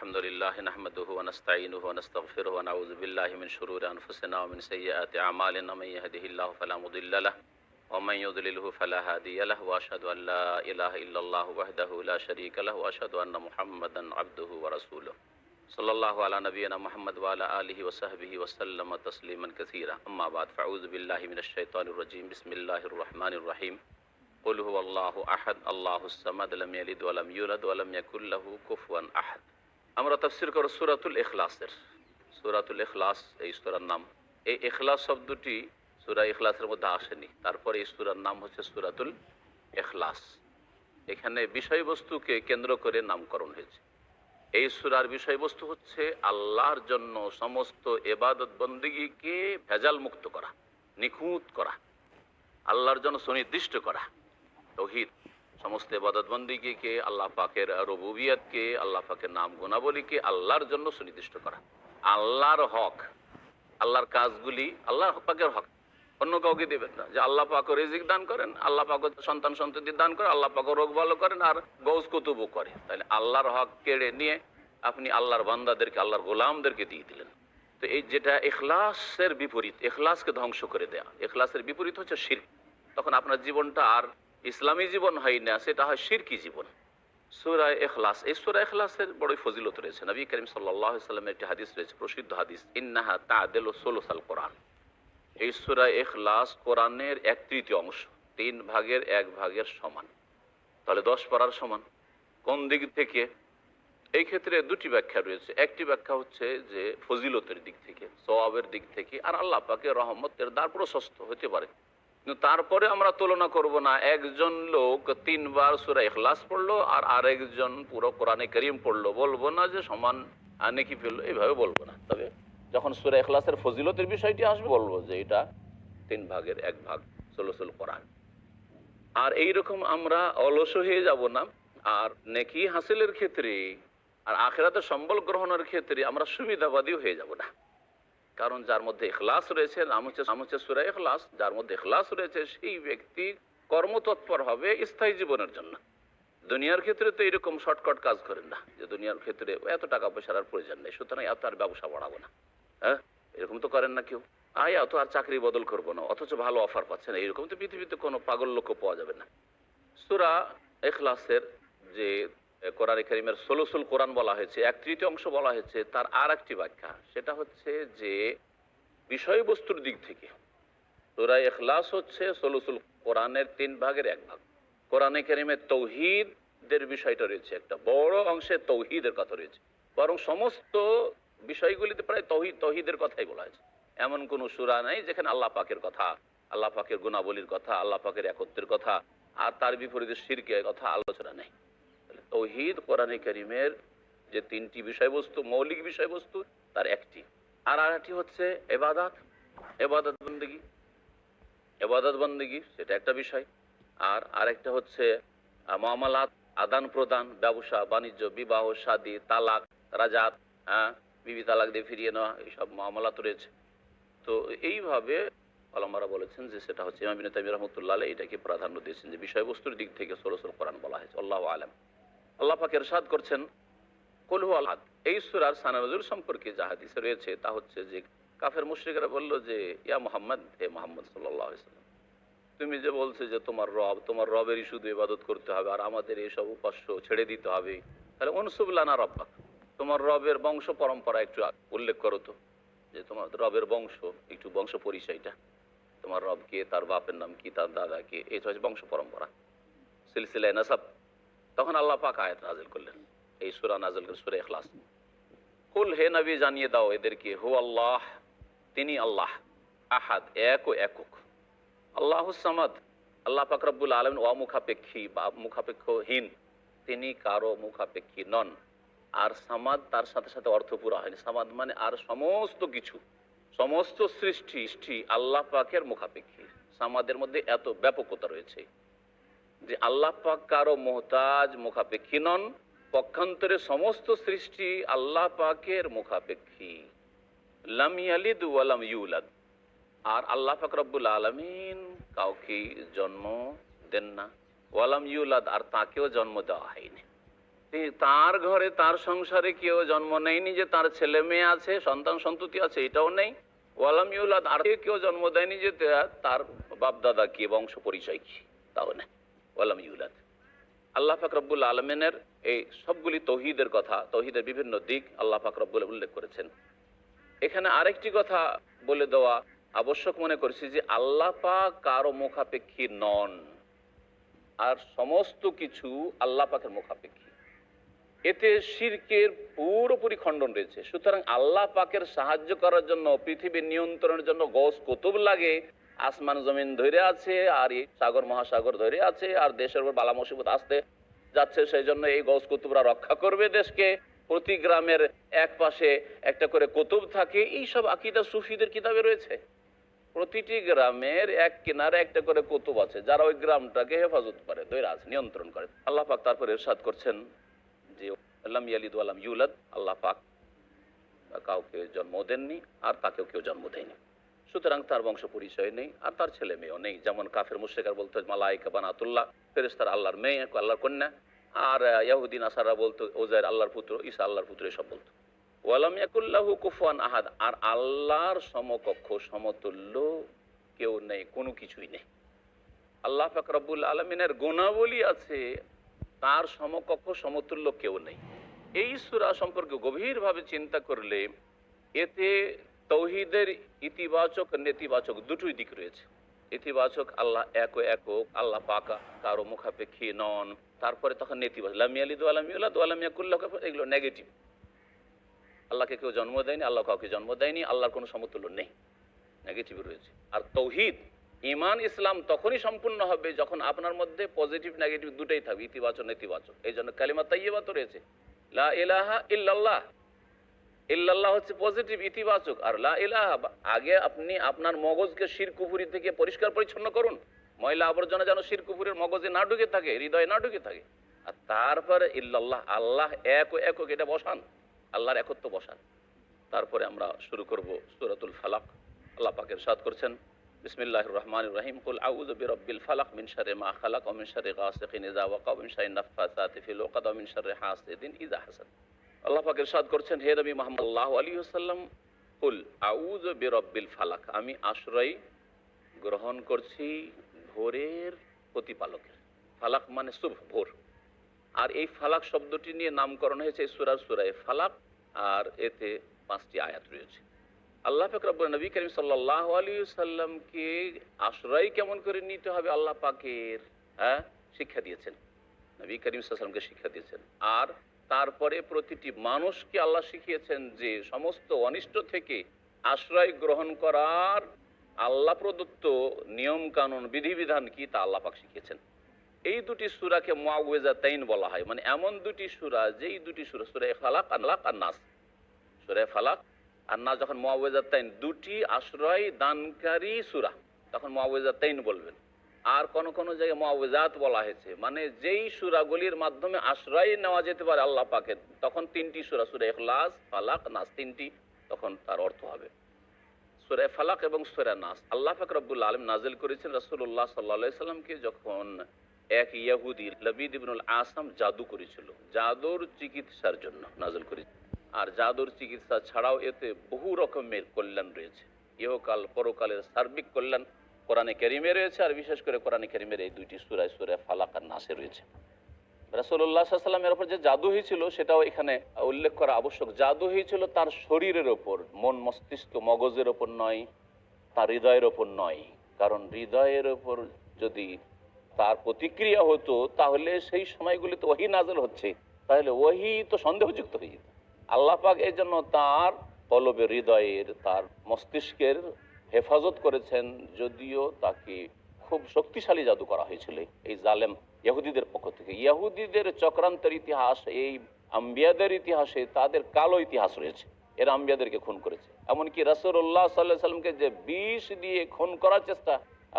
الحمد لله نحمده ونستعينه ونستغفره ونعوذ بالله من شرور أنفسنا ومن سيئات أعمالنا من يهده الله فلا مضل له ومن يضلله فلا هادي له وأشهد أن لا إله إلا الله وحده لا شريك له وأشهد أن محمدا عبده ورسوله صلى الله على نبينا محمد وعلى آله وصحبه وسلم تسليما كثيرا أما بعد فأعوذ بالله من الشيطان الرجيم بسم الله الرحمن الرحيم قل هو الله أحد الله الصمد لم يلد ولم يولد ولم يكن له كفوا أحد আমরা তাফসীর করব সূরাতুল ইখলাসের। সূরাতুল ইখলাস এই সূরার নাম। এই ইখলাস শব্দটি সূরা ইখলাসের মধ্যে আসেনি, তারপরে এই সূরার নাম হচ্ছে সূরাতুল ইখলাস। এখানে বিষয়বস্তুকে কেন্দ্র করে নামকরণ হয়েছে। এই সূরার বিষয়বস্তু হচ্ছে আল্লাহর জন্য সমস্ত ইবাদত বন্দেগীকে ভেজাল মুক্ত করা, নিখুঁত করা, আল্লাহর জন্য সুনির্দিষ্ট করা, তাওহীদ, সমস্ত ইবাদত বন্দেগীকে, আল্লাহ পাকের রুবুবিয়তকে, আল্লাহ পাকের নাম গুণাবলীকে আল্লাহর জন্য সুনির্দিষ্ট করা, আল্লাহর হক, আল্লাহর কাজগুলি আল্লাহর পাকের হক, অন্য কাউকে দেবেন না। যে আল্লাহ পাক রিজিক দান করেন, আল্লাহ পাক সন্তান সন্ততি দান করেন, আল্লাহ পাক রোগ ভালো করেন, আর গৌস কুতুবও করে, তাহলে আল্লাহর হক কেড়ে নিয়ে আপনি আল্লাহর বান্দাদেরকে, আল্লাহর গোলামদেরকে দিয়ে দিলেন। তো এই যেটা ইখলাসের বিপরীত, ইখলাসকে ধ্বংস করে দেয়া, ইখলাসের বিপরীত হচ্ছে শিরক। তখন আপনার জীবনটা আর ইসলামী জীবন হয় না, সেটা হয় শিরকি জীবন। সূরা ইখলাস, এই সূরা ইখলাসের বড়ই ফজিলত রয়েছে। নবী করিম সাল্লাল্লাহু আলাইহি ওয়াসাল্লামের একটি হাদিস রয়েছে, প্রসিদ্ধ হাদিস, ইন্নাহা তা'দিলু সুলুসাল কোরআন। এই সূরা ইখলাস কোরআনের 1/3 অংশ, 3 ভাগের 1 ভাগের সমান। তাহলে 10 পারার সমান। কোন দিক থেকে? এই ক্ষেত্রে দুটি ব্যাখ্যা রয়েছে। একটি ব্যাখ্যা হচ্ছে যে ফজিলতের দিক থেকে, সওয়াবের দিক থেকে, আর আল্লাহ পাকের রহমতের দ্বার প্রশস্ত হতে পারে। কিন্তু তারপরে আমরা তুলনা করব না একজন লোক 3 বার সূরা ইখলাস পড়লো আর আরেকজন পুরো কোরআনে কারীম পড়লো, বলবো না যে সমান নেকি পেল, এইভাবে বলবো না। তবে যখন সূরা ইখলাসের ফজিলতের বিষয়টি আসবে বলবো যে এটা 3 ভাগের 1 ভাগ সুলুসুল কোরআন। আর এইরকম আমরা অলস হয়ে যাব না, আর নেকি হাসিলের ক্ষেত্রে আর আখিরাতে সম্বল গ্রহণের ক্ষেত্রে আমরা সুবিধাবাদী হয়ে যাব না। কারণ যার মধ্যে ইখলাস রয়েছে, নাম হচ্ছে সূরা ইখলাস, যার মধ্যে ইখলাস রয়েছে সেই ব্যক্তি কর্মতৎপর হবে স্থায়ী জীবনের জন্য। দুনিয়ার ক্ষেত্রে তো এরকম শর্টকাট কাজ করেন না, যে দুনিয়ার ক্ষেত্রে এত টাকা পয়সার আর প্রয়োজন নেই, সুতরাং এত আর ব্যবসা বাড়াবো না, হ্যাঁ, এরকম তো করেন না কেউ। এত আর চাকরি বদল করবো না, অথচ ভালো অফার পাচ্ছে না, এরকম তো পৃথিবীতে কোনো পাগল লোকও পাওয়া যাবে না। সূরা ইখলাসের যে কোরআনে কারীমের সুলুসুল কোরআন বলা হয়েছে, 1/3 অংশ বলা হয়েছে, তার আর একটি ব্যাখ্যা, সেটা হচ্ছে যে বিষয়বস্তুর দিক থেকে সূরা ইখলাস হচ্ছে সুলুসুল কোরআনের 3 ভাগের 1 ভাগ। কোরআনে কারীমে তাওহীদের বিষয়টা রয়েছে, একটা বড় অংশে তাওহীদের কথা রয়েছে, বরং সমস্ত বিষয়গুলিতে প্রায় তাওহীদের কথাই বলা হয়েছে। এমন কোন সূরা নাই যেখানে আল্লাহ পাকের কথা, আল্লাহ পাকের গুণাবলীর কথা, আল্লাহ পাকের একত্বের কথা আর তার বিপরীতে শিরকের কথা আলোচনা নেই। তাওহীদ কোরআনে কারীমের যে 3টি বিষয়বস্তু, মৌলিক বিষয়বস্তু, তার একটি। আর আরেকটি হচ্ছে ইবাদত বন্দেগী, সেটা একটা বিষয়। আর আরেকটা হচ্ছে মুআমালাত, আদান প্রদান, ব্যবসা বাণিজ্য, বিবাহ শাদী, তালাক, রাজাত, বিবি তালাক দিয়ে ফিরিয়ে নেওয়া, এইসব মুআমালাত রয়েছে। তো এইভাবে ওলামারা বলেছেন যে সেটা হচ্ছে, ইমাম ইবনে তাইমিয়া রাহমাতুল্লাহ আলাইহি এটাকে প্রাধান্য দিয়েছেন যে বিষয়বস্তুর দিক থেকে সুলুসুল কোরআন বলা হয়েছে। আল্লাহু আ'লাম। আল্লাহ পাক ইরশাদ করছেন, কুল হু আল আহাদ। এই সূরার শান নজুল সম্পর্কে যা হাদিসে রয়েছে তা হচ্ছে যে কাফের মুশরিকরা বলল যে ইয়া মুহাম্মদ, হে মুহাম্মদ সাল্লাল্লাহু আলাইহি ওয়াসাল্লাম, তুমি যে বলছো যে তোমার রবেরই শুধু ইবাদত করতে হবে আর আমাদের এইসব উপাস্য ছেড়ে দিতে হবে, তাহলে উনসুব লানা রাব্বাক, তোমার রবের বংশ পরম্পরা একটু উল্লেখ করো তো, যে তোমার রবের বংশ, একটু বংশ পরিচয়টা, তোমার রব কে, তার বাপের নাম কি, তার দাদা কে, এই হচ্ছে বংশ পরম্পরা, সিলসিলায়ে নাসাব। তখন আল্লাহ পাক আয়াত নাযিল করলেন, এই সূরা নাযিল করলেন সূরা ইখলাস। কুল, হে নবী জানিয়ে দাও এদেরকে, হু আল্লাহ, তিনি আল্লাহ, আহাদ, এক ও একক, আল্লাহুস সামাদ, আল্লাহ পাক রব্বুল আলামিন অমুখাপেক্ষী বা মুখাপেক্ষহীন, তিনি কারো মুখাপেক্ষী নন। আর সামাদ তার সাথে সাথে অর্থ পুরা হয়নি। সামাদ মানে আর সমস্ত কিছু, সমস্ত সৃষ্টি আল্লাহ পাকের মুখাপেক্ষী। সামাদের মধ্যে এত ব্যাপকতা রয়েছে যে আল্লাহ পাক কারো মুহতাজ, মুখাপেক্ষী নন, পক্ষান্তরে সমস্ত সৃষ্টি আল্লাহ পাকের মুখাপেক্ষী। লাম ইয়ালিদ ওয়া লাম ইউলাদ, আর আল্লাহ পাক রব্বুল আলামিন কাউকে জন্ম দেন না, ওয়া লাম ইউলাদ, আর তাকেও জন্ম দেওয়া হয়নি। তার ঘরে তার সংসারে কেউ জন্ম নেয়নি যে তার ছেলে মেয়ে আছে, সন্তান সন্ততি আছে, এটাও নেই। ওয়ালাম ইউলাদ, আর কেউ জন্ম দেয়নি যে তার বাপ দাদা কি, বংশ পরিচয় কি, তাও নেই। ওয়ালাম ইউলাদ। আল্লাহ পাক রব্বুল আলমিনের এই সবগুলি তৌহিদের কথা, তৌহিদের বিভিন্ন দিক আল্লাহ পাক রব্বুল উল্লেখ করেছেন। এখানে আরেকটি কথা বলে দেওয়া আবশ্যক মনে করছি যে আল্লাহ পাক কারো মুখাপেক্ষী নন, আর সমস্ত কিছু আল্লাহ পাকের মুখাপেক্ষী। এতে শিরকের পুরোপুরি খণ্ডন রয়েছে। সুতরাং আল্লাহ পাকের সাহায্য করার জন্য, পৃথিবীর নিয়ন্ত্রণের জন্য গৌস কুতুব লাগে, আসমান জমিন ধরে আছে, আর এই সাগর মহাসাগর ধরে আছে, আর দেশের উপর বালা মুসিবত আসতে যাচ্ছে, সেই জন্য এই গৌস কুতুবরা রক্ষা করবে দেশকে। প্রতি গ্রামের এক পাশে একটা করে কুতুব থাকে, এইসব আকীদা সুফিদের কিতাবে রয়েছে। প্রতিটি গ্রামের এক কিনারে একটা করে কুতুব আছে, যারা ওই গ্রামটাকে হেফাজত করে, ধরে আছে, নিয়ন্ত্রণ করে। আল্লাহ পাক তারপরে ইরশাদ করছেন যে লাম ইয়ালিদ ওয়া লাম ইউলাদ, আল্লাহ পাক কাউকে জন্ম দেননি আর তাকেও কেউ জন্ম দেয়নি। সুতরাং তার বংশ পরিচয় নেই, আর তার ছেলে মেয়েও নেই। যেমন কাফের মুশরিকরা বলতো মালায়েকা বানাতুল্লাহ, ফেরেশতারা আল্লাহর মেয়ে, আল্লাহর কন্যা। আর ইহুদি নাসারা বলতো উযাইর আল্লাহর পুত্র, ঈসা আল্লাহর পুত্র, এসব বলতো। ওয়ালাম ইয়াকুল্লাহু কুফুয়ান আহাদ, আর আল্লাহর সমকক্ষ সমতুল্য কেউ নেই, কোনো কিছুই নেই। আল্লাহ পাক রব্বুল আলামিনের গুণাবলী আছে, তার সমকক্ষ সমতুল্য কেউ নেই। এই সূরা সম্পর্কে গভীরভাবে চিন্তা করলে এতে তৌহিদের ইতিবাচক নেতিবাচক দুটোই দিক রয়েছে। ইতিবাচক আল্লাহ একক, আল্লাহ পাক কারো মুখাপেক্ষী নন। তারপরে তখন নেতিবাচক লাম ইয়ালিদ ওয়া লাম ইউলাদ ওয়া লাম ইয়াকুল লাহু কুফুয়ান, এগুলো নেগেটিভ। আল্লাহকে কেউ জন্ম দেয়নি, আল্লাহ কাউকে জন্ম দেয়নি, আল্লাহর কোনো সমতুল্য নেই, নেগেটিভ রয়েছে। আর তৌহিদ, ঈমান, ইসলাম তখনই সম্পূর্ণ হবে যখন আপনার মধ্যে পজিটিভ নেগেটিভ দুটোই থাকবে, ইতিবাচক নেতিবাচক। এই জন্য কালিমা তাইয়্যিবা তো রয়েছে, লা ইলাহা ইল্লাল্লাহ। ইল্লাল্লাহ হচ্ছে পজিটিভ, ইতিবাচক। আর লা ইলাহা, আগে আপনি আপনার মগজকে শিরক কুফরি থেকে পরিষ্কার পরিচ্ছন্ন করুন, ময়লা আবর্জনা যেন শিরক কুফরির মগজে না ঢুকে থাকে, হৃদয়ে না ঢুকে থাকে। আর তারপরে ইল্লাল্লাহ, আল্লাহ একক, এটা বসান, আল্লাহর একত্ব বসান। তারপরে আমরা শুরু করব সূরাতুল ফালাক। আল্লাহ পাক ইরশাদ করছেন বিসমিল্লাহির রহমানির রহিম, কুল আউযু বিরাব্বিল ফালাক মিন শাররি মা খালাক ওয়া মিন শাররি গাসিকিন ইযা ওয়াকা ওয়া মিন শাররি নাফাসাতি ফিল উকাদ ওয়া মিন শাররি হাসিদিন ইযা হাসাদ। আল্লাহ পাক ইরশাদ করছেন, হে নবী মুহাম্মদ সাল্লাল্লাহু আলাইহি ওয়াসাল্লাম, কুল আউযু বিরাব্বিল ফালাক, আমি আশ্রয় গ্রহণ করছি ভোরের প্রতিপালকের। ফালাক মানে সুবহ, ভোর। আর এই ফালাক শব্দটি নিয়ে নামকরণ হয়েছে সূরায় ফালাক, আর এতে 5টি আয়াত রয়েছে। আল্লাহ পাক রব্বুল নবী করিম সাল্লাল্লাহু আলাইহি ওয়াসাল্লামকে আশ্রয় কেমন করে নিতে হবে আল্লাহ পাকের শিক্ষা দিয়েছেন, নবী করিম সাল্লাল্লাহু আলাইহি ওয়াসাল্লামকে শিক্ষা দিয়েছেন। আর তারপরে প্রতিটি মানুষকে আল্লাহ শিখিয়েছেন যে সমস্ত অনিষ্ট থেকে আশ্রয় গ্রহণ করার আল্লাহ প্রদত্ত নিয়ম কানুন বিধিবিধান কি তা আল্লাহ পাক শিখিয়েছেন। এই দুটি সূরাকে মুআউযিজাতাইন বলা হয়, মানে এমন দুটি সূরা, যেই দুটি সূরা, সূরা ফালাক আর নাস। সূরা ফালাক আর নাস যখন মুআউযিজাতাইন, দুটি আশ্রয় দানকারী সূরা, তখন মুআউযিজাতাইন বলবেন। আর কোন কোন জায়গায় মুআউযিজাত বলা হয়েছে, মানে যেই সূরাগুলির মাধ্যমে আশ্রয় নেওয়া যেতে পারে আল্লাহ পাকের, তখন 3টি সূরা, সূরা ইখলাস, ফালাক, নাস, 3টি, তখন তার অর্থ হবে। সূরা ফালাক এবং সূরা নাস আল্লাহ পাক রব্বুল আলামিন নাযিল করেছেন রাসূলুল্লাহ সাল্লাল্লাহু আলাইহি সাল্লামকে, যখন এক ইহুদি লবিদ ইবনুল আসম জাদু করেছিল, জাদুর চিকিৎসার জন্য নাযিল করেছে। আর জাদুর চিকিৎসা ছাড়াও এতে বহু রকমের কল্যাণ রয়েছে, ইহকাল পরকালের সার্বিক কল্যাণ কোরআনে কারীমে রয়েছে। আর বিশেষ করে কোরআনে কারীমের এই দুইটি সূরা, সূরা ফালাক আর নাসে রয়েছে। রাসূলুল্লাহ সাল্লাল্লাহু আলাইহি সাল্লামের উপর যে জাদু হয়েছিল সেটাও এখানে উল্লেখ করা আবশ্যক। জাদু হয়েছিল তার শরীরের ওপর, মন মস্তিষ্ক মগজের ওপর নয়, তার হৃদয়ের ওপর নয়। কারণ হৃদয়ের ওপর যদি তার প্রতিক্রিয়া হতো তাহলে সেই সময়গুলিতে ওহী নাযিল হচ্ছে, তাহলে ওহী তো সন্দেহযুক্ত হয়ে যেত। আল্লাহ পাক এই জন্য তার কলবের, হৃদয়ের, তার মস্তিষ্কের হেফাজত করেছেন, যদিও তাকে খুব শক্তিশালী জাদু করা হয়েছিল এই জালেম ইহুদিদের পক্ষ থেকে। ইহুদিদের চক্রান্তের ইতিহাস, এই আম্বিয়াদের ইতিহাসে তাদের কালো ইতিহাস রয়েছে। এরা আম্বিয়াদেরকে খুন করেছে, এমনকি রাসূলুল্লাহ সাল্লাল্লাহু আলাইহি সাল্লামকে যে বিষ দিয়ে খুন করার চেষ্টা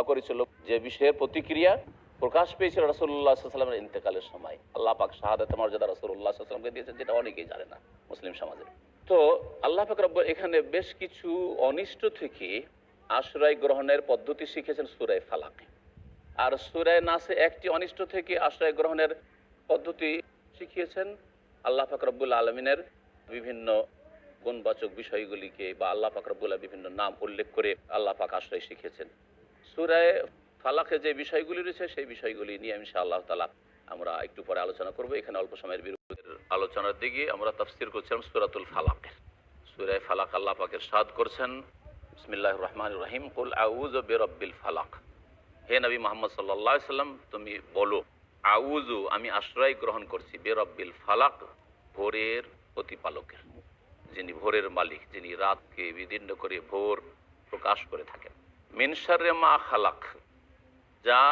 করেছিল, যে বিষের প্রতিক্রিয়া প্রকাশ পেয়েছিল রাসূলুল্লাহ সাল্লাল্লাহু আলাইহি ওয়াসাল্লামের ইন্তেকালের সময়। আল্লাহ পাক শাহাদাতের মর্যাদা রাসূলুল্লাহ সাল্লাল্লাহু আলাইহি ওয়াসাল্লামকে দিয়েছেন, যেটা অনেকেই জানে না মুসলিম সমাজে। তো আল্লাহ পাক রব্বুল এখানে বেশ কিছু অনিষ্ট থেকে আশ্রয় গ্রহণের পদ্ধতি শিখেছেন সূরা ফালাকে। আর সূরা নাসে একটি অনিষ্ট থেকে আশ্রয় গ্রহণের পদ্ধতি শিখিয়েছেন আল্লাহ পাক রব্বুল আলমিনের বিভিন্ন গুণবাচক বিষয়গুলিকে বা আল্লাহ পাক রব্বুল বিভিন্ন নাম উল্লেখ করে আল্লাহ পাক আশ্রয় শিখিয়েছেন। সূরা ফালাকে যে বিষয়গুলি রয়েছে সেই বিষয়গুলি নিয়ে ইনশাআল্লাহ তাআলা আমরা একটু পরে আলোচনা করব। এখানে অল্প সময়ের বিরতির আলোচনার দিকে আমরা তাফসীর করছিলাম সূরাতুল ফালাক। সূরা ফালাক আল্লাহ পাক ইরশাদ করছেন, বিসমিল্লাহির রহমানির রহিম, কুল আউযু বিরাব্বিল ফালাক। হে নবী মুহাম্মদ সাল্লাল্লাহু আলাইহি সাল্লাম, তুমি বলো আউযু, আমি আশ্রয় গ্রহণ করছি, বিরাব্বিল ফালাক, ভোরের প্রতিপালকের, যিনি ভোরের মালিক, যিনি রাতকে বিদীর্ণ করে ভোর প্রকাশ করে থাকেন। মিন শাররি মা খালাক, যা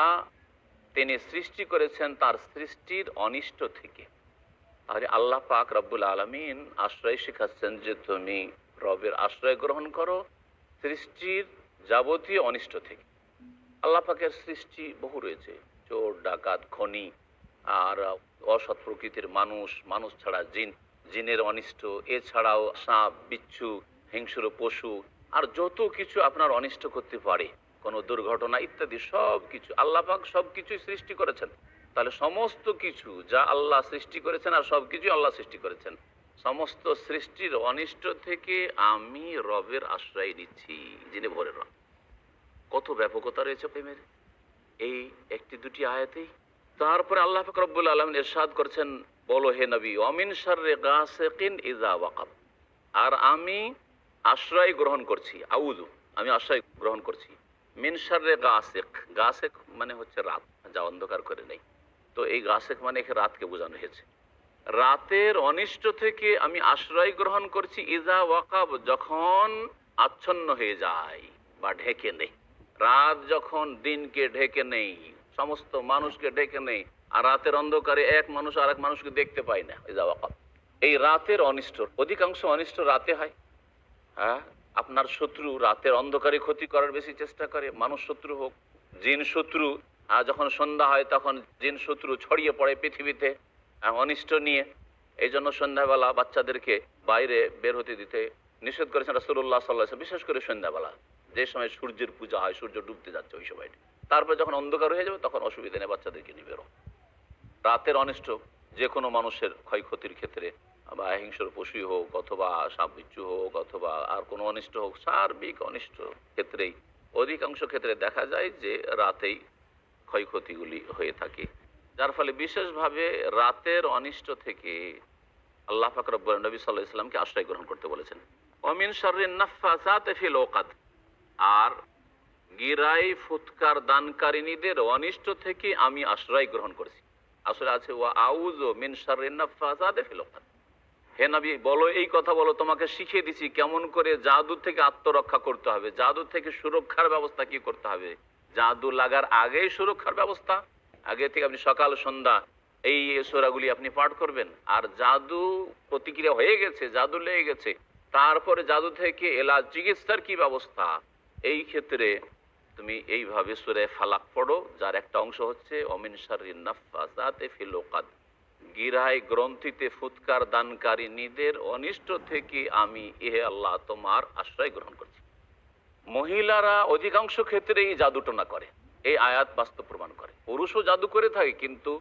তিনি সৃষ্টি করেছেন তার সৃষ্টির অনিষ্ট থেকে। তাহলে আল্লাহ পাক রব্বুল আলামিন আশ্রয় শিখাচ্ছেন যে তুমি রবের আশ্রয় গ্রহণ করো সৃষ্টির যাবতীয় অনিষ্ট থেকে। আল্লাহ পাকের সৃষ্টি বহু রয়েছে, চোর ডাকাত খনি আর অসৎ প্রকৃতির মানুষ, মানুষ ছাড়া জিন, জিনের অনিষ্ট, এছাড়াও সাপ বিচ্ছু, হিংস্র পশু আর যত কিছু আপনার অনিষ্ট করতে পারে, কোনো দুর্ঘটনা ইত্যাদি সব কিছু আল্লাহ পাক সব কিছুই সৃষ্টি করেছেন। তাহলে সমস্ত কিছু যা আল্লাহ সৃষ্টি করেছেন আর সব কিছুই আল্লাহ সৃষ্টি করেছেন, সমস্ত সৃষ্টির অনিষ্ট থেকে আমি রবের আশ্রয় নিচ্ছি, যিনি ভোরের রব। কত ব্যাপকতা রয়েছে প্রেমের এই একটি দুটি আয়াতেই। তারপরে আল্লাহ পাক রব্বুল আলামিন ইরশাদ করছেন, বলো হে নবী, অমিন শাররি গাসিকিন ইযা ওয়াকাব, আর আমি আশ্রয় গ্রহণ করছি, আউযু, আমি আশ্রয় গ্রহণ করছি, মিন শাররি গাসিক, গাসিক মানে হচ্ছে রাত, যা অন্ধকার করে নেই। তো এই গাসিক মানে রাতকে বোঝানো হয়েছে। রাতের অনিষ্ট থেকে আমি আশ্রয় গ্রহণ করছি, ইযা ওয়াকাব, যখন আচ্ছন্ন হয়ে যায় বা ঢেকে নেই। রাত যখন দিনকে ঢেকে নেই, সমস্ত মানুষকে ঢেকে নেই, আর রাতের অন্ধকারে এক মানুষ আর এক মানুষকে দেখতে পায় না, ইযা ওয়াকাব। এই রাতের অনিষ্ট, অধিকাংশ অনিষ্ট রাতে হয়। হ্যাঁ, আপনার শত্রু রাতের অন্ধকারে ক্ষতি করার বেশি চেষ্টা করে, মানুষ শত্রু হোক, জিন শত্রু। আর যখন সন্ধ্যা হয় তখন জিন শত্রু ছড়িয়ে পড়ে পৃথিবীতে অনিষ্ট নিয়ে। এই জন্য সন্ধ্যাবেলা বাচ্চাদেরকে বাইরে বের হতে দিতে নিষেধ করেছেন রাসূলুল্লাহ সাল্লাল্লাহু আলাইহি ওয়াসাল্লাম, বিশেষ করে সন্ধ্যাবেলা, যে সময় সূর্যের পূজা হয়, সূর্য ডুবতে যাচ্ছে ওই সময়টা। তারপর যখন অন্ধকার হয়ে যাবে তখন অসুবিধা নেই, বাচ্চাদেরকে নিয়ে বেরো। রাতের অনিষ্ট যে কোনো মানুষের ক্ষয়ক্ষতির ক্ষেত্রে, বা হিংস্র পশু হোক অথবা সাপ বিচ্ছু হোক অথবা আর কোনো অনিষ্ট হোক, সার্বিক অনিষ্ট ক্ষেত্রেই অধিকাংশ ক্ষেত্রে দেখা যায় যে রাতেই ক্ষয়ক্ষতিগুলি হয়ে থাকে। যার ফলে বিশেষভাবে রাতের অনিষ্ট থেকে আল্লাহ পাক রব্বুল নবী সাল্লাল্লাহু আলাইহি ওয়াসাল্লামকে আশ্রয় গ্রহণ করতে বলেছেন। অমিন শাররিন নাফাসাতি ফিল উকাদ, আর গিরাই ফুৎকার দানকারিনীদের অনিষ্ট থেকে আমি আশ্রয় গ্রহণ করছি। আসলে আছে ওয়া আউযু মিন শাররিন নাফাসাতি ফিল উকাদ। হে নবী, বলো, এই কথা বলো, তোমাকে শিখিয়ে দিছি কেমন করে জাদু থেকে আত্মরক্ষা করতে হবে, জাদু থেকে সুরক্ষার ব্যবস্থা কি করতে হবে। জাদু লাগার আগেই সুরক্ষার ব্যবস্থা, আগে থেকে আপনি সকাল সন্ধ্যা এই সূরাগুলি আপনি পাঠ করবেন। আর জাদু প্রতিক্রিয়া হয়ে গেছে, জাদু লেগে গেছে, তারপরে জাদু থেকে এলাজ চিকিৎসার কি ব্যবস্থা, এই ক্ষেত্রে তুমি এইভাবে সূরা ফালাক পড়ো, যার একটা অংশ হচ্ছে অমিন শাররিন নাফাসাতি ফিল উকাদ, গিরায় গ্রন্থিতে ফুৎকার দানকারিনীদের অনিষ্ট থেকে আমি হে আল্লাহ তোমার আশ্রয় গ্রহণ করছি। মহিলারা অধিকাংশ ক্ষেত্রে এই জাদুটনা করে, এই আয়াত বাস্তব প্রমাণ করে। পুরুষও জাদু করে থাকে, কিন্তু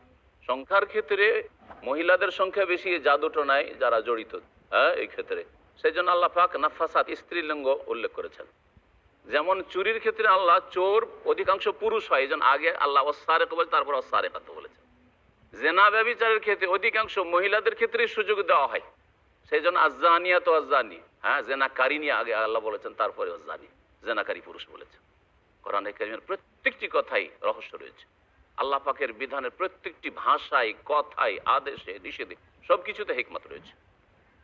সংখ্যার ক্ষেত্রে মহিলাদের সংখ্যা বেশি এই জাদুটনায় যারা জড়িত। এই ক্ষেত্রে সেই জন্য আল্লাহ পাক নাফাসাত স্ত্রীলিঙ্গ উল্লেখ করেছেন। যেমন চুরির ক্ষেত্রে আল্লাহ চোর অধিকাংশ পুরুষ হয়, এই জন্য আগে আল্লাহ ওয়াসারিক বলে তারপর ওয়াসারিকাত বলেছেন। জেনা ব্যভিচারের ক্ষেত্রে অধিকাংশ মহিলাদের ক্ষেত্রে সুযোগ দেওয়া হয়, সেই জন্য আজ্জানিয়াত ওয়াজ্জানি, জেনাকারিনী আগে আল্লাহ বলেছেন, তারপরে ওয়াজ্জানি, জেনাকারী পুরুষ বলেছেন। কোরআনে কারীমের প্রত্যেকটি কথাই রহস্য রয়েছে। আল্লাহ পাকের বিধানের প্রত্যেকটি ভাষায়, কথায়, আদেশে, নিষেধে সবকিছুতে হিকমত রয়েছে।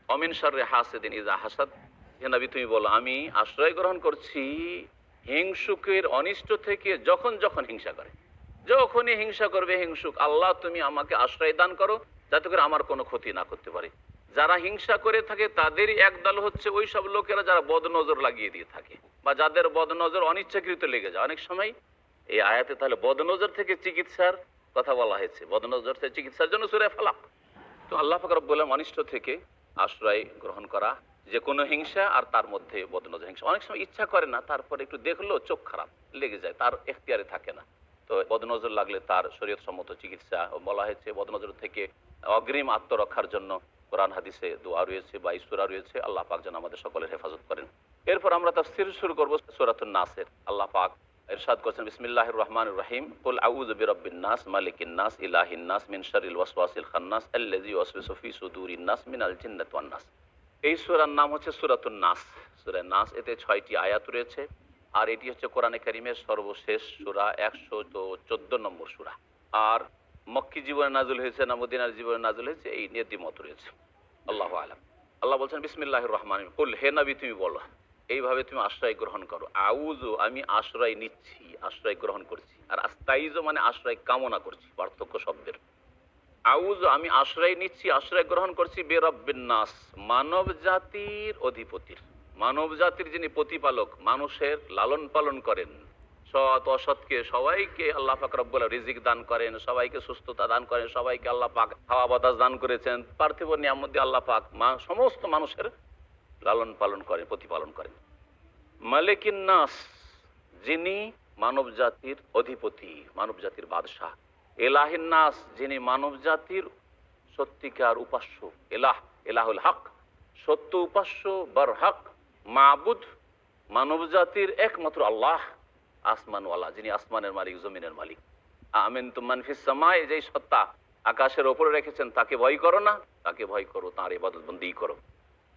অমিন শাররি হাসিদিন ইযা হাসাদ, হে নবী তুমি বলো, আমি আশ্রয় গ্রহণ করছি হিংসুকের অনিষ্ট থেকে যখন যখন হিংসা করে। যখনই হিংসা করবে হিংসুক, আল্লাহ তুমি আমাকে আশ্রয় দান করো যাতে করে আমার কোনো ক্ষতি না করতে পারে। যারা হিংসা করে থাকে তাদেরই একদল হচ্ছে ওই সব লোকেরা যারা বদনজর লাগিয়ে দিয়ে থাকে, বা যাদের বদনজর অনিচ্ছাকৃত লেগে যায়। অনেক সময় এই আয়াতে তাহলে বদনজর থেকে চিকিৎসার কথা বলা হয়েছে, বদনজর থেকে চিকিৎসার জন্য সূরা ফালাক। তো আল্লাহ পাক রব্বুল আলামিন অনিষ্ট থেকে আশ্রয় গ্রহণ করা, যে কোনো হিংসা, আর তার মধ্যে বদনজর হিংসা। অনেক সময় ইচ্ছা করে না, তারপরে একটু দেখলো চোখ খারাপ লেগে যায়, তার এখতিয়ারে থাকে না, তো বদনজর লাগলে তার শরীয়ত সম্মত চিকিৎসা বলা হয়েছে। বদনজর থেকে অগ্রিম আত্মরক্ষার জন্য কোরআন হাদিসে দোয়া রয়েছে বা সূরা রয়েছে। আল্লাহ পাক যেন আমাদের সকলের হেফাজত করেন। এরপর আমরা তাফসীর শুরু করব সূরাতুন নাসের। আল্লাহ পাক ইরশাদ করেছেন, বিসমিল্লাহির রহমানির রহিম, কুল আউযু বিরাব্বিন নাস মালিকিন নাস ইলাহিন নাস মিন শাররিল ওয়াসওয়াসিল খান্নাস আল্লাযী ইউওয়াসওয়িসু ফি সুদুরিন নাস মিনাল জিন্নাতি ওয়ান নাস। এই সূরার নাম হচ্ছে সূরাতুন নাস। সূরা নাস, এতে 6টি আয়াত রয়েছে। আর এটি হচ্ছে কোরআনে কারীমের সর্বশেষ সূরা, 114 নম্বর সূরা। আর মক্কি জীবনে নাযিল হয়েছে না মদিনার জীবনে নাযিল হয়েছে, এই নিয়ে দ্বিমত রয়েছে। আল্লাহু আ'লাম। আল্লাহ বলছেন, বিসমিল্লাহির রহমানির রহিম, কুল, হে নবী তুমি বলো, এইভাবে তুমি আশ্রয় গ্রহণ করো। আউযু, আমি আশ্রয় নিচ্ছি, আশ্রয় গ্রহণ করছি। আর আস্তাইযু মানে আশ্রয় কামনা করছি, পার্থক্য শব্দের। আউযু, আমি আশ্রয় নিচ্ছি, আশ্রয় গ্রহণ করছি, বিরাব্বিন নাস, মানব জাতির অধিপতির। মানব জাতির যিনি প্রতিপালক, মানুষের লালন পালন করেন, সৎ অসৎকে সবাইকে আল্লাহ পাক রব্বুল রিজিক দান করেন, সবাইকে সুস্থতা দান করেন, সবাইকে আল্লাহ পাক হাওয়া বাতাস দান করেছেন। পার্থিব নিয়ামত দিয়ে আল্লাহ পাক সমস্ত মানুষের লালন পালন করেন, প্রতিপালন করেন। মালিকিন নাস, যিনি মানব জাতির অধিপতি, মানব জাতির বাদশাহ। এলাহিন নাস, যিনি মানব জাতির সত্যিকার উপাস্য। এলাহ, এলাহুল হক, সত্য উপাস্য, বরহক মাবুদ, মানব জাতির একমাত্র আল্লাহ, আসমানওয়ালা, যিনি আসমানের মালিক, জমিনের মালিক। আমিনতুম মান ফিস সামায়ে, যেই সত্তা আকাশের ওপরে রেখেছেন, তাকে ভয় করো না, তাকে ভয় করো, তাঁর ইবাদত বন্দেগী করো।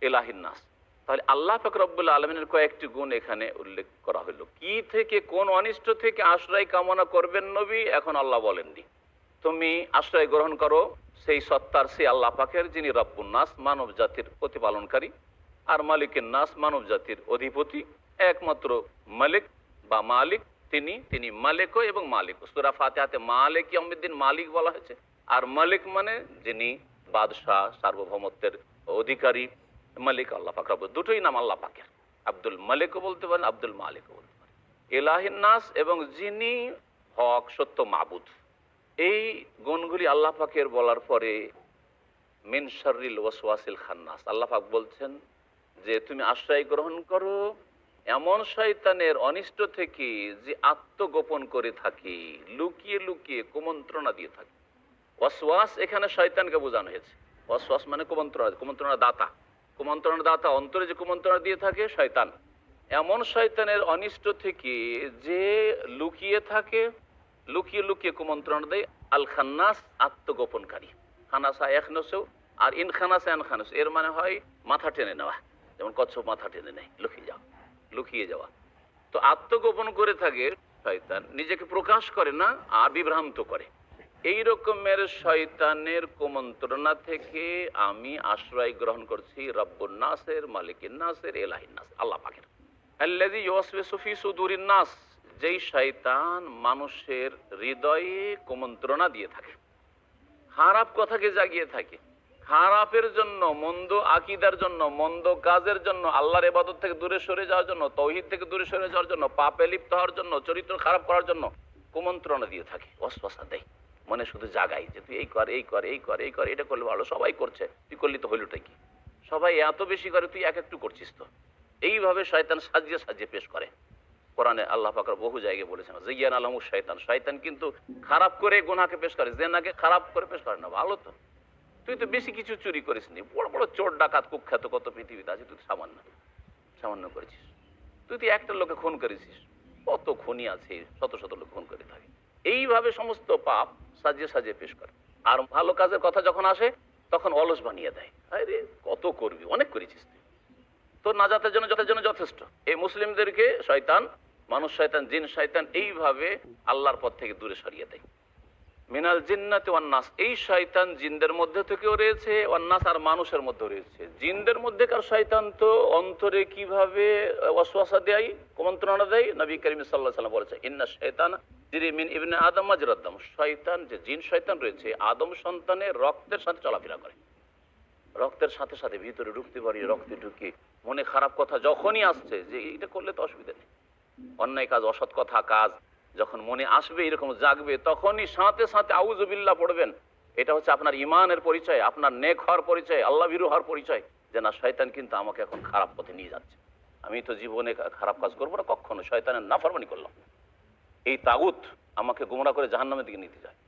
এলাহিন নাস। তাহলে আল্লাহ পাক রব্বুল আলামিনের কয়েকটি গুণ এখানে উল্লেখ করা হলো। কি থেকে, কোন অনিষ্ট থেকে আশ্রয় কামনা করবেন নবী, এখন আল্লাহ বলেননি। তুমি আশ্রয় গ্রহণ করো সেই সত্তার, সেই আল্লাহ পাকের, যিনি রব্বুন নাস, মানব জাতির প্রতিপালনকারী, আর মালিকের নাস, মানব জাতির অধিপতি। একমাত্র মালিক বা মালিক তিনি মালিকও এবং মালিকও। সূরা ফাতিহাতে মালিক ইয়াউমিদ্দিন, মালিক বলা হয়েছে। আর মালিক মানে যিনি বাদশাহ, সার্বভৌমত্বের অধিকারী। মালিক আল্লাহ পাক রব্বুল, দুটোই নাম আল্লাহ পাকের। আব্দুল মালিকও বলতে পারেন, আব্দুল মালিকও বলতে পারেন। এলাহিন নাস, এবং যিনি হক, সত্য মাবুদ। এই গুণগুলি আল্লাহ পাকের বলার পরে মিন শাররিল ওয়াসওয়াসিল খান্নাস, আল্লাহ পাক বলছেন যে তুমি আশ্রয় গ্রহণ করো এমন শয়তানের অনিষ্ট থেকে, যে আত্মগোপন করে থাকে, লুকিয়ে লুকিয়ে কুমন্ত্রণা দিয়ে থাকে। ওয়াসওয়াস এখানে শয়তানকে বোঝানো হয়েছে। ওয়াসওয়াস মানে কুমন্ত্রণা, কুমন্ত্রণা দাতা, কুমন্ত্রণা দাতা, অন্তরে যে কুমন্ত্রণা দিয়ে থাকে শয়তান। এমন শয়তানের অনিষ্ট থেকে যে লুকিয়ে থাকে, লুকিয়ে লুকিয়ে কুমন্ত্রণা দেয়। আল খান্নাস, আত্মগোপনকারী। খানাসা এখনসেও, আর ইন খানাসা এন খানাস, এর মানে হয় মাথা টেনে নেওয়া, যেমন কচ্ছপ মাথা টেনে নেয়, লুকিয়ে যাওয়া। তো আত্মগোপন করে থাকে শয়তান, নিজেকে প্রকাশ করে না আর বিভ্রান্ত করে। এই রকমের শয়তানের কুমন্ত্রণা থেকে আমি আশ্রয় গ্রহণ করছি রব্বুন নাসের, মালিকিন নাসের, এলাহিন নাস, আল্লাহ পাকের। আল্লাযী ইউওয়াসওয়িসু ফি সুদুরিন নাস, যেই শয়তান মানুষের হৃদয়ে কুমন্ত্রণা দিয়ে থাকে, খারাপ কথাকে জাগিয়ে থাকে, খারাপের জন্য, মন্দ আকীদার জন্য, মন্দ কাজের জন্য, আল্লাহর ইবাদত থেকে দূরে সরে যাওয়ার জন্য, তাওহীদ থেকে দূরে সরে যাওয়ার জন্য, পাপে লিপ্ত হওয়ার জন্য, চরিত্র খারাপ করার জন্য কুমন্ত্রণা দিয়ে থাকে, ওয়াসওয়াসা দেয়, মনে শুধু জাগাই যে তুই এই কর, এই কর, এই কর, এই কর, এটা করলে ভালো, সবাই করছে, তুই করলি তো হইলটাই কি, সবাই এত বেশি করে, তুই এক একটু করছিস তো। এইভাবে শয়তান সাজিয়ে সাজিয়ে পেশ করে। কোরআনে আল্লাহ পাক বহু জায়গায় বলেছেন, যায়্যানা লাহুমুশ শাইতান, শয়তান কিন্তু খারাপ করে গুনাহকে পেশ করে, জেনাকে খারাপ করে পেশ করে না, ভালো তো, তুই তো বেশি কিছু চুরি করিসনি, বড় বড় চোর ডাকাত কুখ্যাত কত পৃথিবীতে আছে, তুই তো সামান্য করেছিস, তুই তো একটা লোকে খুন করেছিস, কত খুনি আছে, শত শত লোক খুন করে থাকে। এইভাবে সমস্ত পাপ সাজিয়ে সাজিয়ে পেশ করে। আর ভালো কাজের কথা যখন আসে তখন অলস বানিয়ে দেয়, আরে কত করবি, অনেক করেছিস তুই, তোর নাজাতের জন্য যথেষ্ট। এই মুসলিমদেরকে শয়তান, মানুষ শয়তান, জিন শয়তান এইভাবে আল্লাহর পথ থেকে দূরে সরিয়ে দেয়। মিনাল জিন্নাতি ওয়ান নাস, এই শয়তান জিনদের মধ্যে থেকেও রয়েছে, ওয়ান নাস আর মানুষের মধ্যে রয়েছে। জিনদের মধ্যেকার শয়তান তো অন্তরে কিভাবে ওয়াসওয়াসা দেয়, কুমন্ত্রণা দেয়, নবী করিম সাল্লাল্লাহু আলাইহি ওয়াসাল্লাম বলেছে, ইন্না শাইতানা ইয়াজরি মিন ইবনে আদম মাজরাদ দাম, শয়তান, যে জিন শয়তান রয়েছে, আদম সন্তানের রক্তের সাথে চলাফেরা করে, রক্তের সাথে সাথে ভিতরে ঢুকতে পারি, রক্তে ঢুকে মনে খারাপ কথা যখনই আসছে যে এটা করলে তো অসুবিধা নেই, অন্যায় কাজ, অসৎ কথা কাজ যখন মনে আসবে, এরকম জাগবে, তখনই সাথে সাথে আউযু বিল্লাহ পড়বেন। এটা হচ্ছে আপনার ইমানের পরিচয়, আপনার নেক হওয়ার পরিচয়, আল্লাহ ভীরু হওয়ার পরিচয়, যে না শয়তান কিন্তু আমাকে এখন খারাপ পথে নিয়ে যাচ্ছে, আমি তো জীবনে খারাপ কাজ করবো না কখনো, শয়তানের নাফরমানি করলাম। এই তাগুত আমাকে গোমরা করে জাহান্নামের দিকে নিতে যায়।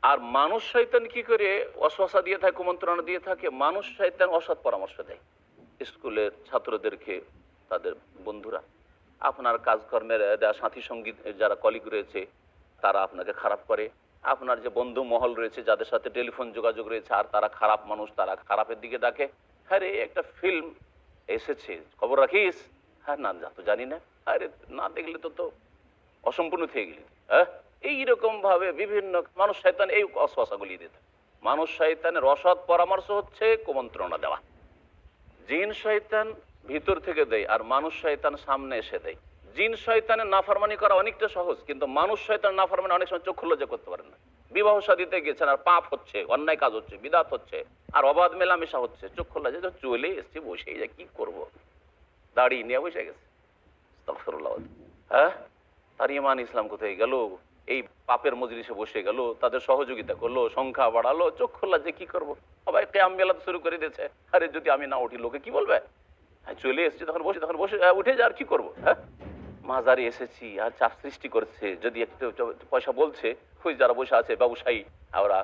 আর মানুষ শয়তান কি করে ওয়াসওয়াসা দিয়ে থাকে, কুমন্ত্রণা দিয়ে থাকে, মানুষ শয়তান অসৎ পরামর্শ দেয় স্কুলের ছাত্রদেরকে, তাদের বন্ধুরা, আপনার কাজকর্মের সাথী সঙ্গী যারা কলিগ রয়েছে তারা আপনাকে খারাপ করে, আপনার যে বন্ধু মহল রয়েছে যাদের সাথে টেলিফোন যোগাযোগ রয়েছে আর তারা খারাপ মানুষ, তারা খারাপের দিকে ডাকে, হ্যাঁ রে একটা ফিল্ম এসেছে খবর রাখিস, হ্যাঁ না যা তো জানি না, আরে না দেখলে তো অসম্পূর্ণ থেকে গেলি, হ্যাঁ এইরকম ভাবে বিভিন্ন মানুষ শয়তান এই অশ্বাসাগুলি দিতে। মানুষ শয়তানের অসৎ পরামর্শ হচ্ছে কুমন্ত্রণা দেওয়া। জিন শয়তান ভিতর থেকে দেয় আর মানুষ শয়তান সামনে এসে দেয়। জিন শয়তানের নাফরমানি করা অনেকটা সহজ, কিন্তু মানুষ শয়তান নাফরমানি অনেক সময় চক্ষু লজ্জা করতে পারেন না। বিবাহ শাদীতে গেছেন আর পাপ হচ্ছে, অন্যায় কাজ হচ্ছে, বিদাত হচ্ছে, আর অবাধ মেলামেশা হচ্ছে, চক্ষু লজ্জা চলে এসছে, বসেই যায়, কি করব, দাঁড়িয়ে নিয়ে বসে গেছে, আস্তাগফিরুল্লাহ। হ্যাঁ, তার ইমান ইসলাম কোথায় গেল? এই পাপের মজলিসে বসে গেল, তাদের সহযোগিতা করলো, সংখ্যা বাড়ালো, চক্ষু লজ্জা কি করবো, সবাই কিয়াম বেলাত শুরু করে দিয়েছে। আরে যদি আমি না উঠি লোকে কি বলবে? হ্যাঁ চলে এসেছি তখন বসে উঠে যা, আর কি করবো? হ্যাঁ মাজারে এসেছি আর চাপ সৃষ্টি করছে, যদি একটু পয়সা বলছে, ওই যারা বসে আছে ব্যবসায়ী ওরা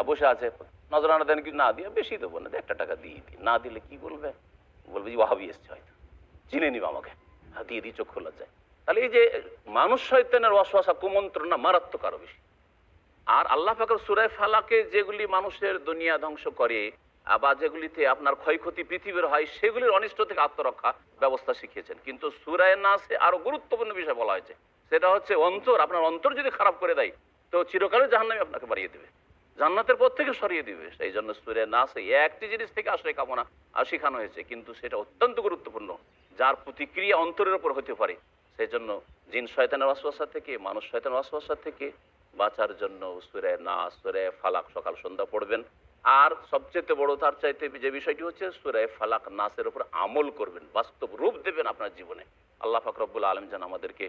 বসে আছে, নজরানা দেন কি না দিয়ে, বেশি দেবো না, 1টা টাকা দিয়ে দিই, না দিলে কি বলবে? বলবে যে ওয়াহাবি এসছে, হয়তো চিনে নিবে আমাকে, দিয়ে দিই, চক্ষু লজ্জায়। তাহলে এই যে মানুষ শয়তানের ওয়াসওয়াসা কুমন্ত্রণা মারাত্মক আরো বেশি। আর আল্লাহ পাকের সূরা ফালাকে যেগুলি মানুষের দুনিয়া ধ্বংস করে বা যেগুলিতে আপনার ক্ষয়ক্ষতি পৃথিবীর হয়, সেগুলির অনিষ্ট থেকে আত্মরক্ষা ব্যবস্থা শিখিয়েছেন। কিন্তু সূরা নাসে আরো গুরুত্বপূর্ণ বিষয় বলা হয়েছে, সেটা হচ্ছে অন্তর। আপনার অন্তর যদি খারাপ করে দেয় তো চিরকালে জাহান্নামে আপনাকে বাড়িয়ে দেবে, জান্নাতের পথ থেকে সরিয়ে দিবে। সেই জন্য সূরা নাসে একটি জিনিস থেকে আশ্রয় কামনা শেখানো হয়েছে, কিন্তু সেটা অত্যন্ত গুরুত্বপূর্ণ, যার প্রতিক্রিয়া অন্তরের উপর হতে পারে। সেই জন্য জিন শয়তানের ওয়াসওয়াসা থেকে, মানুষ শয়তানের ওয়াসওয়াসা থেকে বাঁচার জন্য সূরা নাস, সূরা ফালাক সকাল সন্ধ্যা পড়বেন। আর সবচেয়ে বড় তার চাইতে যে বিষয়টি হচ্ছে সূরা ফালাক নাসের উপর আমল করবেন, বাস্তব রূপ দেবেন আপনার জীবনে। আল্লাহ পাক রব্বুল আলামিন যেন আমাদেরকে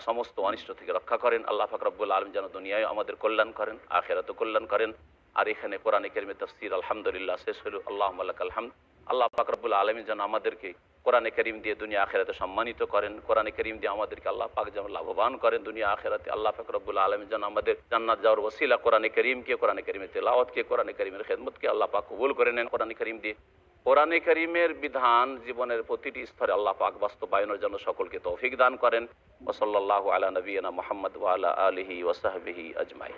সমস্ত অনিষ্ট থেকে রক্ষা করেন। আল্লাহ পাক রব্বুল আলামিন যেন দুনিয়ায় আমাদের কল্যাণ করেন, আখিরাতেও কল্যাণ করেন। আর এখানে কোরআনে কারীমের তাফসীর আলহামদুলিল্লাহ শেষ হলো। আল্লাহুম্মা লাকাল হামদ। আল্লাহ পাক রব্বুল আলামিন যেন আমাদেরকে কোরআনে কারীম দিয়ে দুনিয়া আখিরাতে সম্মানিত করেন, কোরআনে কারীম দিয়ে আমাদেরকে আল্লাহ পাক যেন লাভবান করেন দুনিয়া আখিরাতে। আল্লাহ পাক রব্বুল আলামিন যেন আমাদের জান্নাত যাওয়ার ওসিলা কোরআনে কারীমকে, কোরআনে কারীমের তেলাওয়াতকে, কোরআনে কারীমের খেদমতকে আল্লাহ পাক কবুল করে নেন। কোরআনে কারীম দিয়ে কোরআনে কারীমের বিধান জীবনের প্রতিটি স্তরে আল্লাহ পাক বাস্তবায়নের জন্য সকলকে তৌফিক দান করেন। ওয়া সাল্লাল্লাহু আলা নবিয়িনা মুহাম্মদ ওয়া আলা আলিহি ওয়া সাহবিহি আজমাইন।